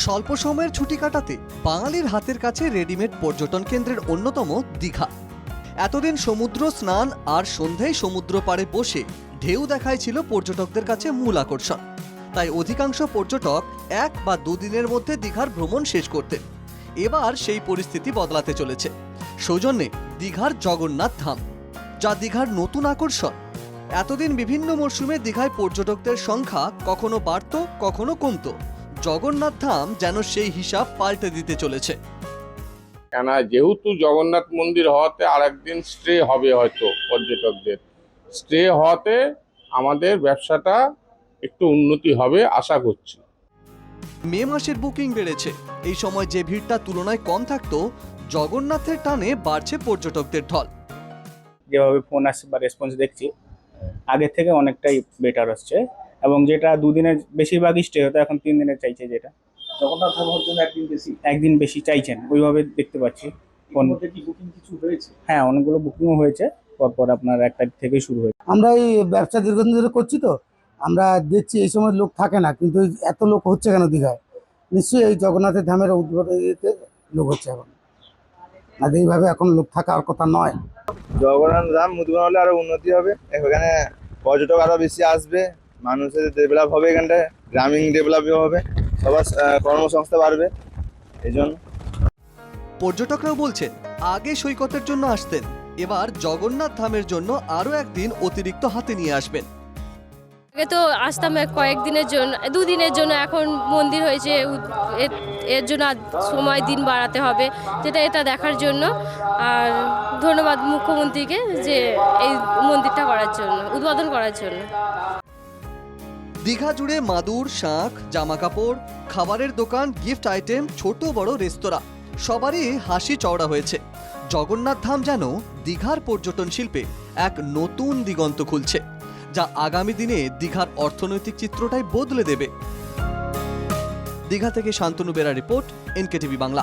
স্বল্প সময়ের ছুটি কাটাতে বাঙালির হাতের কাছে রেডিমেড পর্যটন কেন্দ্রের অন্যতম দীঘা। এতদিন সমুদ্র স্নান আর সন্ধ্যায় সমুদ্র পাড়ে বসে ঢেউ দেখাই ছিল পর্যটকদের কাছে মূল আকর্ষণ। তাই অধিকাংশ পর্যটক 1 বা 2 দিনের মধ্যে দীঘার ভ্রমণ শেষ করতেন। এবার সেই পরিস্থিতি বদলাতে চলেছে। সৌজন্যে দীঘার জগন্নাথ ধাম, যা দীঘার নতুন আকর্ষণ। এতদিন বিভিন্ন মরশুমে দীঘায় পর্যটকদের সংখ্যা কখনো বাড়তো কখনো কমতো। জগন্নাথ ধাম যেন সেই হিসাব পাল্টে দিতে চলেছে। কেন যেহেতু জগন্নাথ মন্দির হওয়াতে আরেকদিন স্টে হবে, হয়তো পর্যটকদের স্টে হওয়াতে আমাদের ব্যবসাটা একটু উন্নতি হবে আশা করছি। মে মাসের বুকিং বেড়েছে। এই সময় যে ভিড়টা তুলনায় কম থাকতো, জগন্নাথের টানে বাড়ছে পর্যটকদের ঢল। যেভাবে ফোন আসছে বা রেসপন্স দেখছি আগের থেকে অনেকটাই বেটার হচ্ছে, এবং যেটা 2 দিনের বেশিরভাগই স্টে হতো এখন 3 দিনের চাইছে। যেটা জগন্নাথ ধাম হওয়ার জন্য একদিন বেশি চাইছেন, ওইভাবে দেখতে পাচ্ছি। ফোন কি বুকিং কিছু হয়েছে? হ্যাঁ, অনেকগুলো বুকিংও হয়েছে। পরপর আপনার 1 তারিখ থেকেই শুরু হয়েছে। আমরা এই ব্যবসা দীর্ঘদিন ধরে করছি, তো আমরা দেখছি এই সময় লোক থাকে না, কিন্তু এত লোক হচ্ছে কেন দীঘায়? নিশ্চয়ই এই জগন্নাথের ধামের উদ্বোধনীতে লোক হচ্ছে এখন, আর এইভাবে এখন লোক থাকার কথা নয়। জগন্নাথ ধাম উদ্বোধন হলে আরো উন্নতি হবে, এখানে পর্যটক আরো বেশি আসবে, মানুষের ডেভেলপ হবে, এখানটায় গ্রামীণ ডেভেলপ হবে, সবার কর্মসংস্থান বাড়বে। এই জন্য পর্যটকরাও বলছেন আগে সৈকতের জন্য আসতেন, এবার জগন্নাথ ধামের জন্য আরো একদিন অতিরিক্ত হাতে নিয়ে আসবেন। আগে তো আসতাম কয়েকদিনের জন্য, 2 দিনের জন্য, এখন মন্দির হয়েছে, এর জন্য সময় দিন বাড়াতে হবে, এটা দেখার জন্য। আর ধন্যবাদ মুখ্যমন্ত্রীকে যে এই মন্দিরটা করার জন্য, উদ্বোধন করার জন্য। দীঘা জুড়ে মাদুর, শাঁখ, জামা কাপড়, খাবারের দোকান, গিফট আইটেম, ছোট বড় রেস্তোরাঁ, সবারই হাসি চওড়া হয়েছে। জগন্নাথ ধাম যেন দীঘার পর্যটন শিল্পে এক নতুন দিগন্ত খুলছে, যা আগামী দিনে দীঘার অর্থনৈতিক চিত্রটাই বদলে দেবে। দীঘা থেকে শান্তনু বেরা রিপোর্ট, NKTV বাংলা।